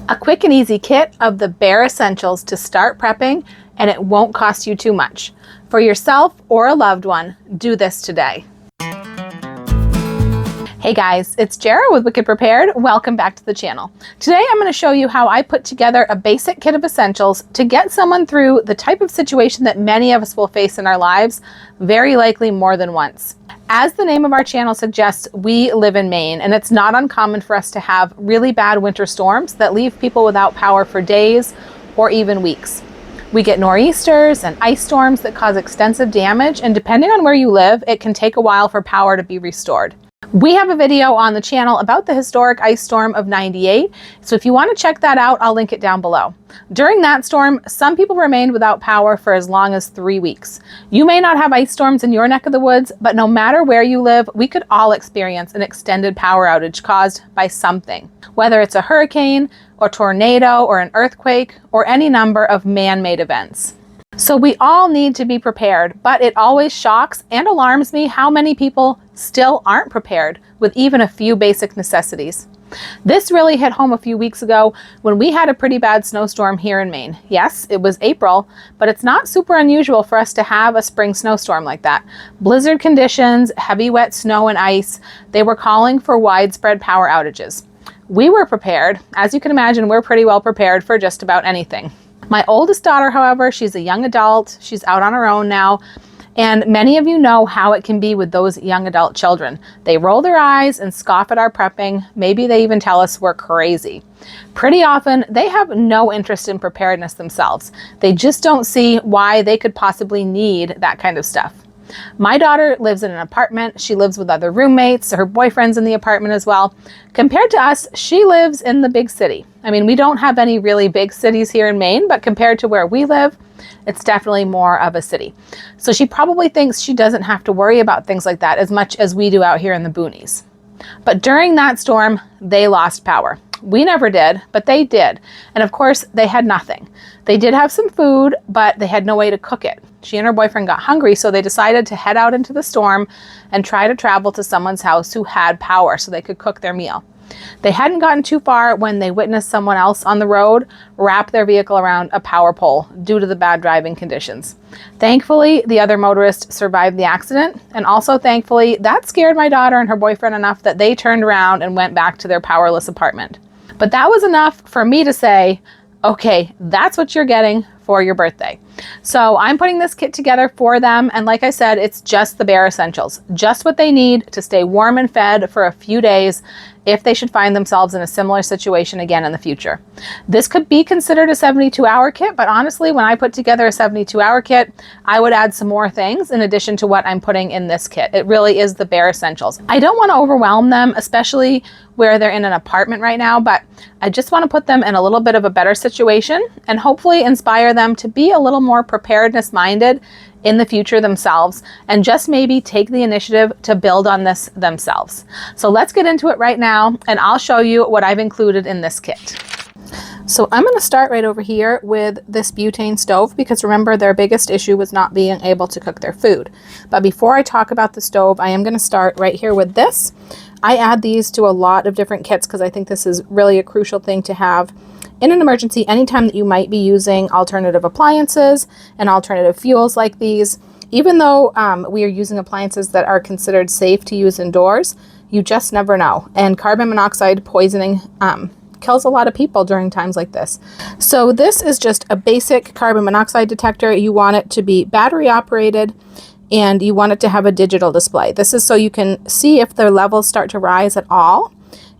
A quick and easy kit of the bare essentials to start prepping, and it won't cost you too much. For yourself or a loved one, do this today. Hey guys, it's Jara with Wicked Prepared. Welcome back to the channel. Today I'm going to show you how I put together a basic kit of essentials to get someone through the type of situation that many of us will face in our lives, very likely more than once. As the name of our channel suggests, we live in Maine, and it's not uncommon for us to have really bad winter storms that leave people without power for days or even weeks. We get nor'easters and ice storms that cause extensive damage, and depending on where you live, it can take a while for power to be restored. We have a video on the channel about the historic ice storm of '98, so if you want to check that out, I'll link it down below. During that storm, some people remained without power for as long as 3 weeks. You may not have ice storms in your neck of the woods, but no matter where you live, we could all experience an extended power outage caused by something, whether it's a hurricane, or tornado, or an earthquake, or any number of man-made events. So we all need to be prepared, but it always shocks and alarms me how many people still aren't prepared with even a few basic necessities. This really hit home a few weeks ago when we had a pretty bad snowstorm here in Maine. Yes, it was April, but it's not super unusual for us to have a spring snowstorm like that. Blizzard conditions, heavy wet snow and ice, they were calling for widespread power outages. We were prepared. As you can imagine, we're pretty well prepared for just about anything. My oldest daughter, however, she's a young adult. She's out on her own now. And many of you know how it can be with those young adult children. They roll their eyes and scoff at our prepping. Maybe they even tell us we're crazy. Pretty often, they have no interest in preparedness themselves. They just don't see why they could possibly need that kind of stuff. My daughter lives in an apartment. She lives with other roommates. Her boyfriend's in the apartment as well. Compared to us, she lives in the big city. I mean, we don't have any really big cities here in Maine, but compared to where we live, it's definitely more of a city. So she probably thinks she doesn't have to worry about things like that as much as we do out here in the boonies. But during that storm, they lost power. We never did, but they did. And of course, they had nothing. They did have some food, but they had no way to cook it. She and her boyfriend got hungry, so they decided to head out into the storm and try to travel to someone's house who had power so they could cook their meal. They hadn't gotten too far when they witnessed someone else on the road wrap their vehicle around a power pole due to the bad driving conditions. Thankfully, the other motorist survived the accident, and also thankfully, that scared my daughter and her boyfriend enough that they turned around and went back to their powerless apartment. But that was enough for me to say, okay, that's what you're getting for your birthday. So I'm putting this kit together for them, and like I said, it's just the bare essentials, just what they need to stay warm and fed for a few days if they should find themselves in a similar situation again in the future. This could be considered a 72-hour kit, but honestly, when I put together a 72-hour kit, I would add some more things in addition to what I'm putting in this kit. It really is the bare essentials. I don't want to overwhelm them, especially where they're in an apartment right now, but I just want to put them in a little bit of a better situation and hopefully inspire them to be a little more preparedness minded in the future themselves, and just maybe take the initiative to build on this themselves. So let's get into it right now, and I'll show you what I've included in this kit. So I'm going to start right over here with this butane stove, because remember, their biggest issue was not being able to cook their food. But before I talk about the stove, I am going to start right here with this. I add these to a lot of different kits because I think this is really a crucial thing to have in an emergency anytime that you might be using alternative appliances and alternative fuels like these. Even though we are using appliances that are considered safe to use indoors, you just never know. And carbon monoxide poisoning kills a lot of people during times like this. So this is just a basic carbon monoxide detector. You want it to be battery operated, and you want it to have a digital display. This is so you can see if the levels start to rise at all,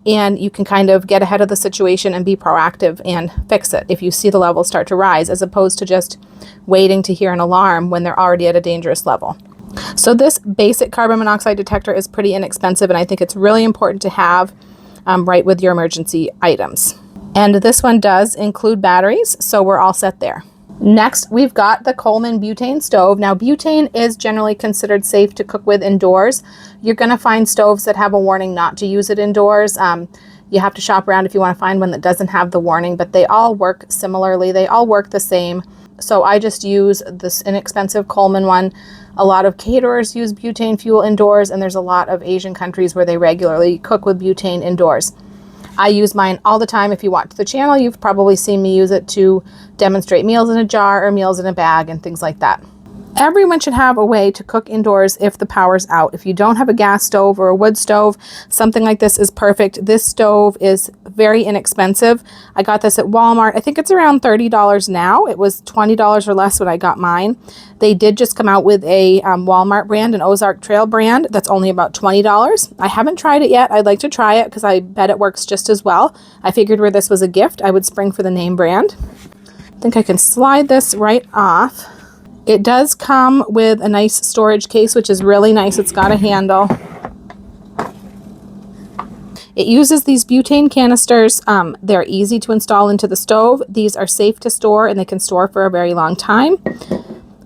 and you can kind of get ahead of the situation and be proactive and fix it if you see the levels start to rise, as opposed to just waiting to hear an alarm when they're already at a dangerous level. So this basic carbon monoxide detector is pretty inexpensive, and I think it's really important to have right with your emergency items. And this one does include batteries, so we're all set there. Next, we've got the Coleman butane stove. Now, butane is generally considered safe to cook with indoors. You're going to find stoves that have a warning not to use it indoors. You have to shop around if you want to find one that doesn't have the warning, but they all work similarly. They all work the same. So I just use this inexpensive Coleman one. A lot of caterers use butane fuel indoors, and there's a lot of Asian countries where they regularly cook with butane indoors. I use mine all the time. If you watch the channel, you've probably seen me use it to demonstrate meals in a jar or meals in a bag and things like that. Everyone should have a way to cook indoors if the power's out. If you don't have a gas stove or a wood stove, something like this is perfect. This stove is very inexpensive. I got this at Walmart. I think it's around $30 now. It was $20 or less when I got mine. They did just come out with a Walmart brand, an Ozark Trail brand, that's only about $20. I haven't tried it yet. I'd like to try it because I bet it works just as well. I figured where this was a gift, I would spring for the name brand. I think I can slide this right off. It does come with a nice storage case, which is really nice. It's got a handle. It uses these butane canisters. They're easy to install into the stove. These are safe to store and they can store for a very long time.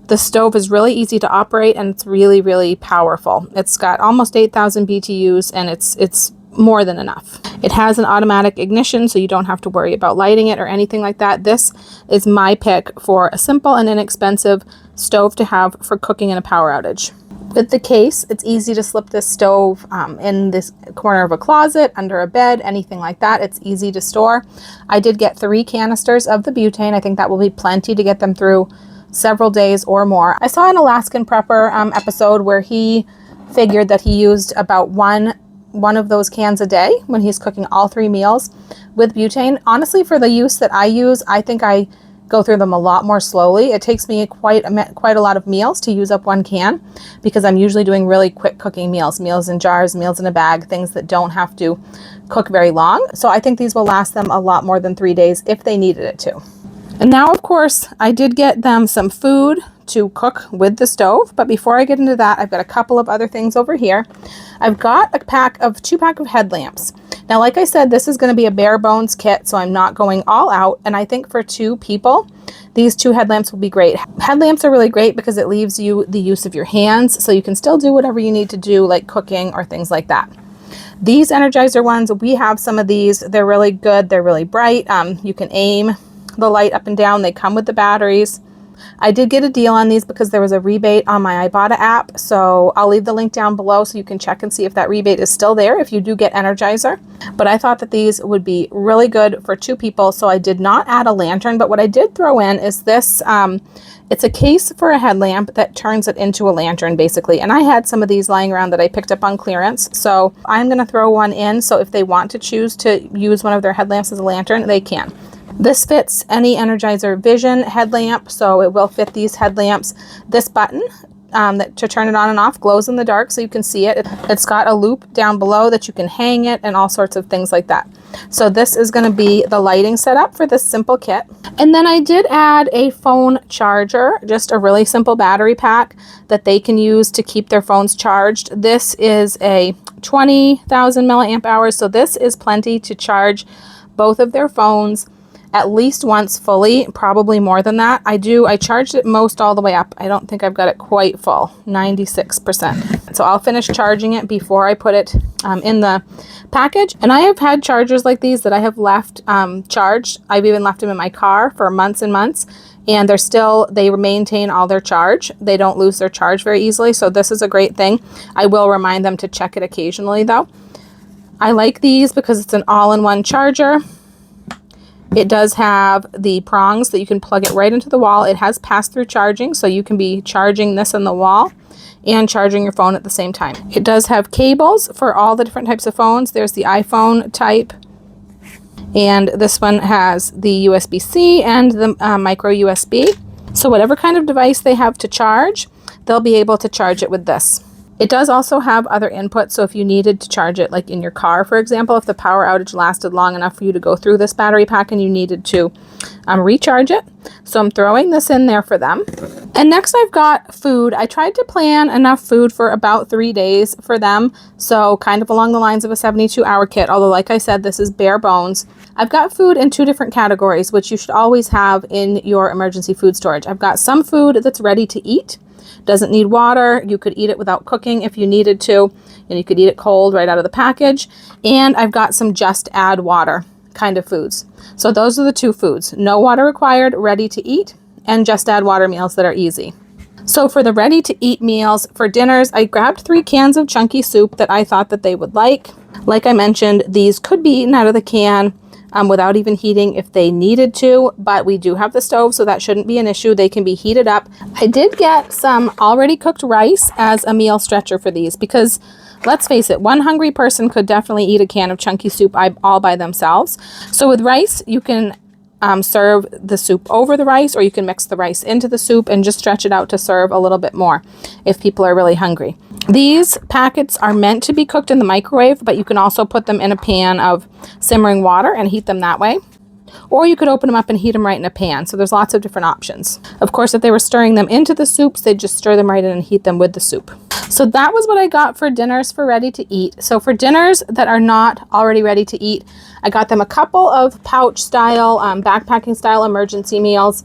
The stove is really easy to operate and it's really, really powerful. It's got almost 8,000 BTUs and it's more than enough. It has an automatic ignition, so you don't have to worry about lighting it or anything like that. This is my pick for a simple and inexpensive stove to have for cooking in a power outage. With the case, it's easy to slip this stove in this corner of a closet, under a bed, anything like that. It's easy to store. I did get 3 canisters of the butane. I think that will be plenty to get them through several days or more. I saw an Alaskan Prepper episode where he figured that he used about one of those cans a day when he's cooking all 3 meals with butane. Honestly, for the use that I use, I think I go through them a lot more slowly. It takes me quite a lot of meals to use up 1 can because I'm usually doing really quick cooking meals in jars, meals in a bag, things that don't have to cook very long. So I think these will last them a lot more than 3 days if they needed it to. And now, of course, I did get them some food to cook with the stove. But before I get into that, I've got a couple of other things over here. I've got a 2-pack of headlamps. Now, like I said, this is going to be a bare bones kit, so I'm not going all out. And I think for 2 people, these 2 headlamps will be great. Headlamps are really great because it leaves you the use of your hands, so you can still do whatever you need to do, like cooking or things like that. These Energizer ones, we have some of these. They're really good. They're really bright. You can aim the light up and down. They come with the batteries. I did get a deal on these because there was a rebate on my Ibotta app, so I'll leave the link down below so you can check and see if that rebate is still there if you do get Energizer. But I thought that these would be really good for 2 people, so I did not add a lantern, but what I did throw in is this, it's a case for a headlamp that turns it into a lantern basically, and I had some of these lying around that I picked up on clearance, so I'm going to throw one in, so if they want to choose to use one of their headlamps as a lantern, they can. This fits any Energizer Vision headlamp, so it will fit these headlamps. This button to turn it on and off glows in the dark so you can see it. It's got a loop down below that you can hang it and all sorts of things like that. So this is going to be the lighting setup for this simple kit. And then I did add a phone charger, just a really simple battery pack that they can use to keep their phones charged. This is a 20,000 milliamp hours, so this is plenty to charge both of their phones at least once fully, probably more than that. I charged it most all the way up. I don't think I've got it quite full, 96%. So I'll finish charging it before I put it in the package. And I have had chargers like these that I have left charged. I've even left them in my car for months and months, and they maintain all their charge. They don't lose their charge very easily, so this is a great thing. I will remind them to check it occasionally though. I like these because it's an all-in-one charger. It does have the prongs that you can plug it right into the wall. It has pass-through charging, so you can be charging this on the wall and charging your phone at the same time. It does have cables for all the different types of phones. There's the iPhone type, and this one has the USB-C and the micro USB. So whatever kind of device they have to charge, they'll be able to charge it with this. It does also have other inputs, so if you needed to charge it like in your car, for example, if the power outage lasted long enough for you to go through this battery pack and you needed to recharge it. So I'm throwing this in there for them. And next I've got food. I tried to plan enough food for about 3 days for them, so kind of along the lines of a 72-hour kit, although like I said, this is bare bones. I've got food in 2 different categories, which you should always have in your emergency food storage. I've got some food that's ready to eat. Doesn't need water. You could eat it without cooking if you needed to, and you could eat it cold right out of the package. And I've got some just add water kind of foods. So those are the 2 foods: no water required, ready to eat, and just add water meals that are easy. So for the ready to eat meals, for dinners, I grabbed 3 cans of chunky soup that I thought that they would like. Like I mentioned, these could be eaten out of the can without even heating if they needed to, but we do have the stove, so that shouldn't be an issue. They can be heated up. I did get some already cooked rice as a meal stretcher for these because let's face it, one hungry person could definitely eat a can of chunky soup all by themselves. So with rice, you can serve the soup over the rice, or you can mix the rice into the soup and just stretch it out to serve a little bit more if people are really hungry. These packets are meant to be cooked in the microwave, but you can also put them in a pan of simmering water and heat them that way. Or you could open them up and heat them right in a pan. So there's lots of different options. Of course, if they were stirring them into the soups, they'd just stir them right in and heat them with the soup. So that was what I got for dinners for ready to eat. So for dinners that are not already ready to eat, I got them a couple of pouch style, backpacking style emergency meals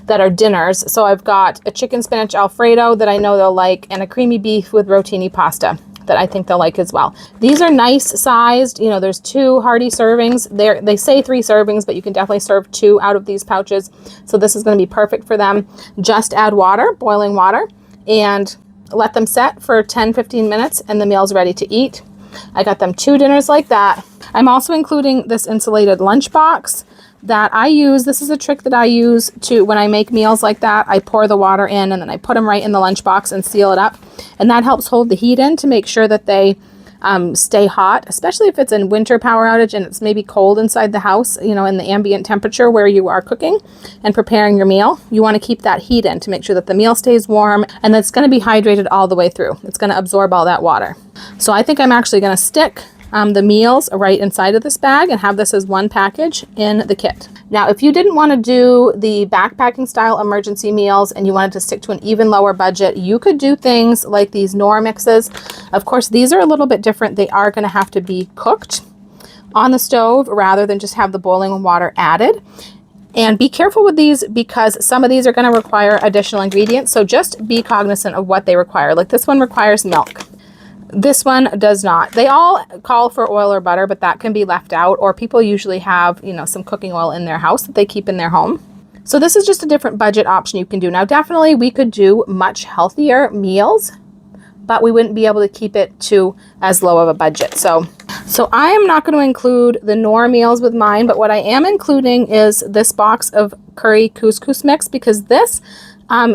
that are dinners. So I've got a chicken spinach Alfredo that I know they'll like, and a creamy beef with rotini pasta that I think they'll like as well. These are nice sized, you know, there's 2 hearty servings. They say 3 servings, but you can definitely serve 2 out of these pouches. So this is going to be perfect for them. Just add water, boiling water, and let them set for 10-15 minutes, and the meal's ready to eat. I got them 2 dinners like that. I'm also including this insulated lunchbox that I use. This is a trick that I use to when I make meals like that. I pour the water in and then I put them right in the lunchbox and seal it up. And that helps hold the heat in to make sure that they stay hot, especially if it's a winter power outage and it's maybe cold inside the house, you know, in the ambient temperature where you are cooking and preparing your meal. You want to keep that heat in to make sure that the meal stays warm and that's going to be hydrated all the way through. It's going to absorb all that water. So I think I'm actually going to stick the meals right inside of this bag and have this as one package in the kit. Now, if you didn't want to do the backpacking style emergency meals and you wanted to stick to an even lower budget, you could do things like these Knorr mixes. Of course, these are a little bit different. They are going to have to be cooked on the stove rather than just have the boiling water added. And be careful with these because some of these are going to require additional ingredients. So just be cognizant of what they require. Like this one requires milk. This one does not. They all call for oil or butter, but that can be left out, or people usually have, you know, some cooking oil in their house that they keep in their home. So this is just a different budget option you can do. Now, definitely we could do much healthier meals, but we wouldn't be able to keep it to as low of a budget. So I am not going to include the Knorr meals with mine, but what I am including is this box of curry couscous mix, because this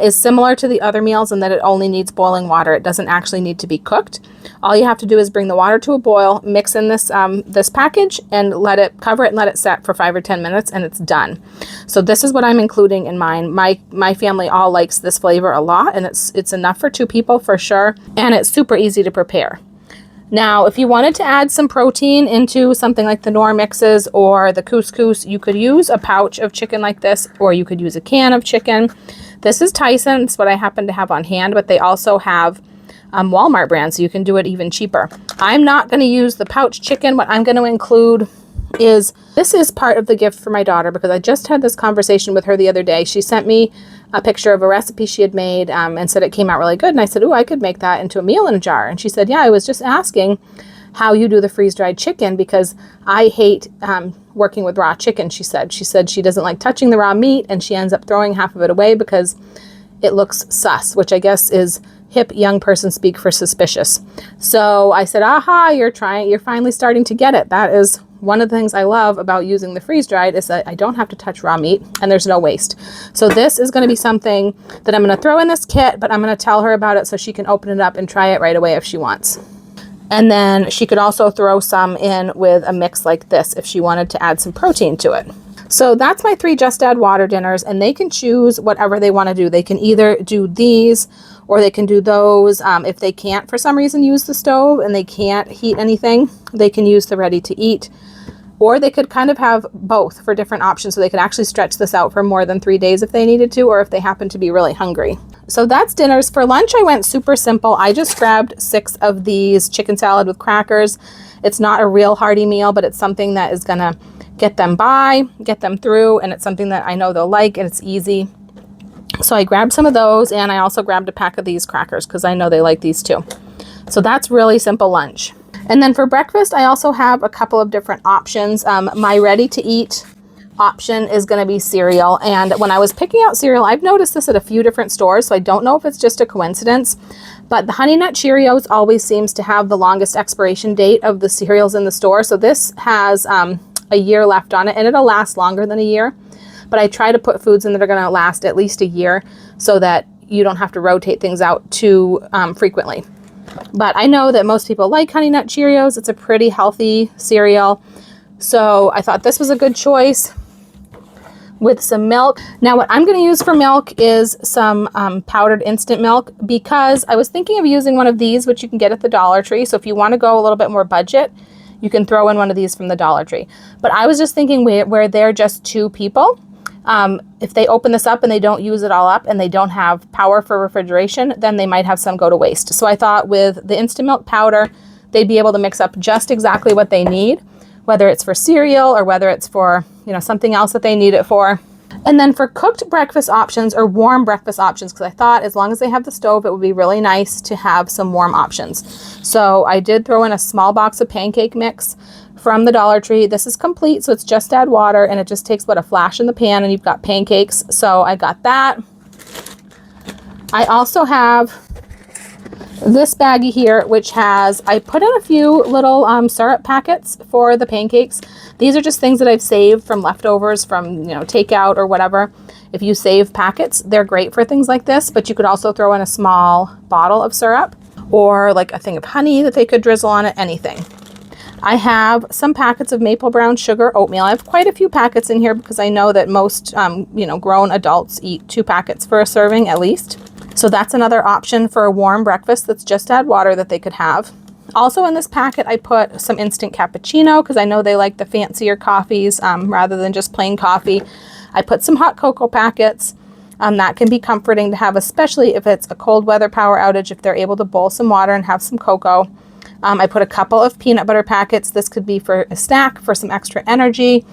is similar to the other meals in that it only needs boiling water. It doesn't actually need to be cooked. All you have to do is bring the water to a boil, mix in this this package, and let it cover it and let it set for 5 or 10 minutes, and it's done. So this is what I'm including in mine. My family all likes this flavor a lot, and it's enough for 2 people for sure, and it's super easy to prepare. Now, if you wanted to add some protein into something like the Knorr mixes or the couscous, you could use a pouch of chicken like this, or you could use a can of chicken. This is Tyson. It's what I happen to have on hand, but they also have Walmart brands, so you can do it even cheaper. I'm not going to use the pouch chicken. What I'm going to include is, this is part of the gift for my daughter because I just had this conversation with her the other day. She sent me a picture of a recipe she had made and said it came out really good. And I said, oh, I could make that into a meal in a jar. And she said, yeah, I was just asking how you do the freeze-dried chicken because I hate working with raw chicken, she said. She said she doesn't like touching the raw meat and she ends up throwing half of it away because it looks sus, which I guess is hip young person speak for suspicious. So I said, aha, you're finally starting to get it. That is one of the things I love about using the freeze-dried is that I don't have to touch raw meat and there's no waste. So this is going to be something that I'm going to throw in this kit, but I'm going to tell her about it so she can open it up and try it right away if she wants. And then she could also throw some in with a mix like this if she wanted to add some protein to it. So that's my 3 Just Add Water dinners, and they can choose whatever they want to do. They can either do these or they can do those. If they can't for some reason use the stove and they can't heat anything, they can use the ready to eat. Or they could kind of have both for different options, so they could actually stretch this out for more than 3 days if they needed to, or if they happen to be really hungry. So that's dinners. For lunch, I went super simple. I just grabbed 6 of these chicken salad with crackers. It's not a real hearty meal, but it's something that is going to get them by, get them through, and it's something that I know they'll like, and it's easy. So I grabbed some of those, and I also grabbed a pack of these crackers because I know they like these too. So that's really simple lunch. And then for breakfast, I also have a couple of different options. My ready to eat option is going to be cereal. And when I was picking out cereal, I've noticed this at a few different stores, so I don't know if it's just a coincidence, but the Honey Nut Cheerios always seems to have the longest expiration date of the cereals in the store. So this has a year left on it, and it'll last longer than a year. But I try to put foods in that are going to last at least a year so that you don't have to rotate things out too frequently. But I know that most people like Honey Nut Cheerios. It's a pretty healthy cereal. So I thought this was a good choice with some milk. Now what I'm going to use for milk is some powdered instant milk, because I was thinking of using one of these, which you can get at the Dollar Tree. So if you want to go a little bit more budget, you can throw in one of these from the Dollar Tree. But I was just thinking where they're just 2 people, if they open this up and they don't use it all up and they don't have power for refrigeration, then they might have some go to waste. So I thought with the instant milk powder, they'd be able to mix up just exactly what they need, whether it's for cereal or whether it's for, something else that they need it for. And then for cooked breakfast options or warm breakfast options, because I thought as long as they have the stove, it would be really nice to have some warm options. So I did throw in a small box of pancake mix from the Dollar Tree. This is complete, so it's just add water, and it just takes a flash in the pan and you've got pancakes. So I got that. I also have this baggie here, which has, I put in a few little syrup packets for the pancakes. These are just things that I've saved from leftovers from, takeout or whatever. If you save packets, they're great for things like this, but you could also throw in a small bottle of syrup or like a thing of honey that they could drizzle on it, anything. I have some packets of maple brown sugar oatmeal. I have quite a few packets in here because I know that most, grown adults eat 2 packets for a serving at least. So that's another option for a warm breakfast that's just add water that they could have. Also in this packet, I put some instant cappuccino because I know they like the fancier coffees rather than just plain coffee. I put some hot cocoa packets. That can be comforting to have, especially if it's a cold weather power outage, if they're able to boil some water and have some cocoa. I put a couple of peanut butter packets. This could be for a snack, for some extra energy.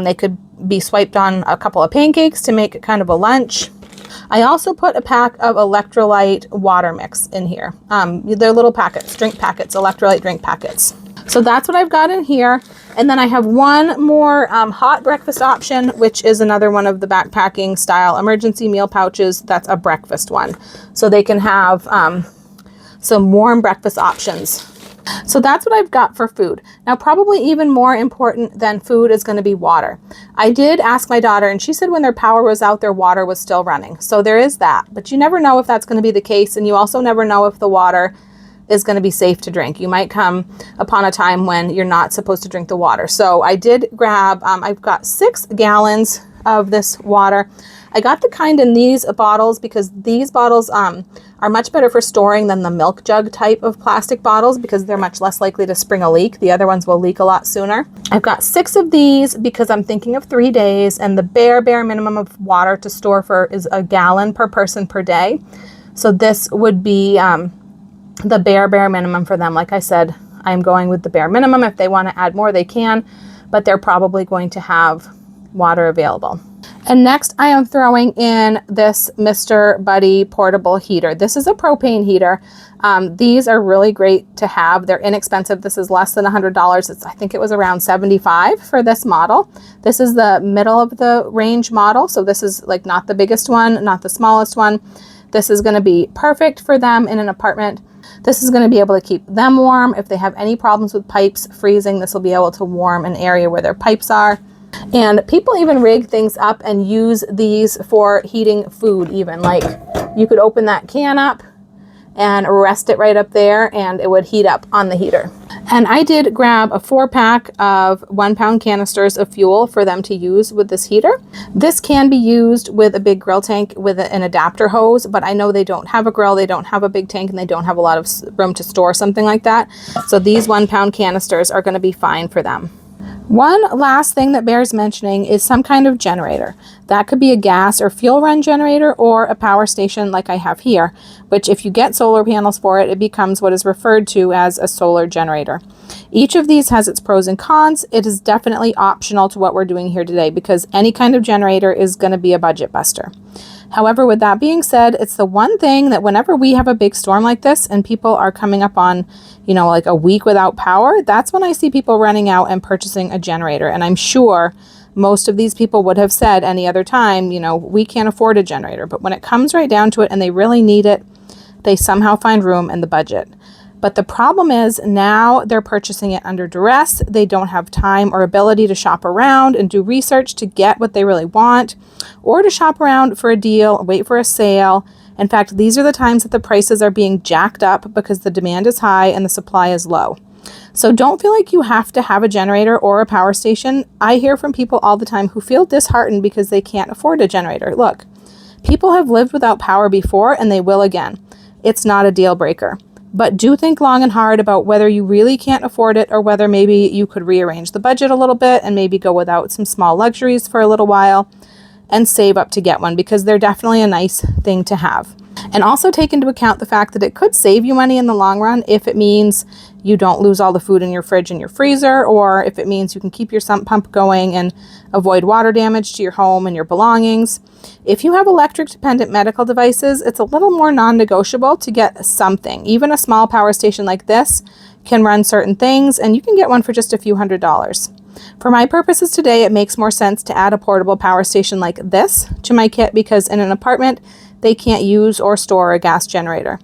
They could be swiped on a couple of pancakes to make it kind of a lunch. I also put a pack of electrolyte water mix in here. They're little packets, drink packets, electrolyte drink packets. So that's what I've got in here. And then I have one more hot breakfast option, which is another one of the backpacking style emergency meal pouches. That's a breakfast one. So they can have some warm breakfast options. So that's what I've got for food. Now, probably even more important than food is going to be water. I did ask my daughter, and she said when their power was out, their water was still running. So there is that, but you never know if that's going to be the case. And you also never know if the water is going to be safe to drink. You might come upon a time when you're not supposed to drink the water. So I did grab, I've got 6 gallons of this water. I got the kind in these bottles because these bottles are much better for storing than the milk jug type of plastic bottles because they're much less likely to spring a leak. The other ones will leak a lot sooner. I've got 6 of these because I'm thinking of 3 days, and the bare minimum of water to store for is a gallon per person per day. So this would be the bare minimum for them. Like I said, I'm going with the bare minimum. If they want to add more, they can, but they're probably going to have water available. And next I am throwing in this Mr. Buddy portable heater. This is a propane heater. These are really great to have. They're inexpensive. This is less than $100. I think it was around $75 for this model. This is the middle of the range model. So this is like not the biggest one, not the smallest one. This is going to be perfect for them in an apartment. This is going to be able to keep them warm. If they have any problems with pipes freezing, this will be able to warm an area where their pipes are. And people even rig things up and use these for heating food even. Like you could open that can up and rest it right up there and it would heat up on the heater. And I did grab a 4-pack of 1-pound canisters of fuel for them to use with this heater. This can be used with a big grill tank with an adapter hose, but I know they don't have a grill, they don't have a big tank, and they don't have a lot of room to store something like that. So these 1-pound canisters are going to be fine for them. One last thing that bears mentioning is some kind of generator. That could be a gas or fuel run generator or a power station like I have here, which if you get solar panels for it, it becomes what is referred to as a solar generator. Each of these has its pros and cons. It is definitely optional to what we're doing here today because any kind of generator is going to be a budget buster. However, with that being said, it's the one thing that whenever we have a big storm like this and people are coming up on, like a week without power, that's when I see people running out and purchasing a generator. And I'm sure Most of these people would have said any other time, you know, we can't afford a generator. But when it comes right down to it and they really need it, they somehow find room in the budget. But the problem is now they're purchasing it under duress. They don't have time or ability to shop around and do research to get what they really want, or to shop around for a deal, wait for a sale. In fact, these are the times that the prices are being jacked up because the demand is high and the supply is low. So don't feel like you have to have a generator or a power station. I hear from people all the time who feel disheartened because they can't afford a generator. Look, people have lived without power before and they will again. It's not a deal breaker. But do think long and hard about whether you really can't afford it or whether maybe you could rearrange the budget a little bit and maybe go without some small luxuries for a little while and save up to get one, because they're definitely a nice thing to have. And also take into account the fact that it could save you money in the long run if it means you don't lose all the food in your fridge and your freezer, or if it means you can keep your sump pump going and avoid water damage to your home and your belongings. If you have electric dependent medical devices, it's a little more non-negotiable to get something. Even a small power station like this can run certain things, and you can get one for just a few $100s. For my purposes today, it makes more sense to add a portable power station like this to my kit, because in an apartment, they can't use or store a gas generator.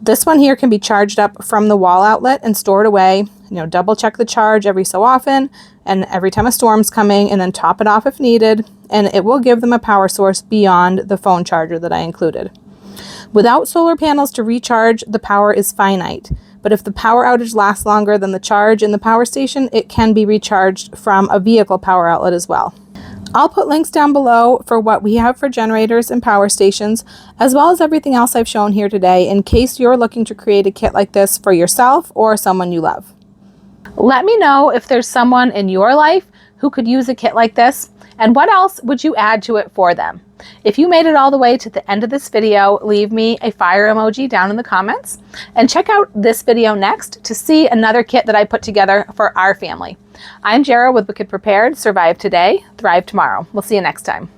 This one here can be charged up from the wall outlet and stored away. You know, double check the charge every so often and every time a storm's coming, and then top it off if needed, and it will give them a power source beyond the phone charger that I included. Without solar panels to recharge, the power is finite. But if the power outage lasts longer than the charge in the power station, it can be recharged from a vehicle power outlet as well. I'll put links down below for what we have for generators and power stations, as well as everything else I've shown here today, in case you're looking to create a kit like this for yourself or someone you love. Let me know if there's someone in your life who could use a kit like this, and what else would you add to it for them? If you made it all the way to the end of this video, leave me a fire emoji down in the comments, and check out this video next to see another kit that I put together for our family. I'm Jara with Wicked Prepared. Survive today, thrive tomorrow. We'll see you next time.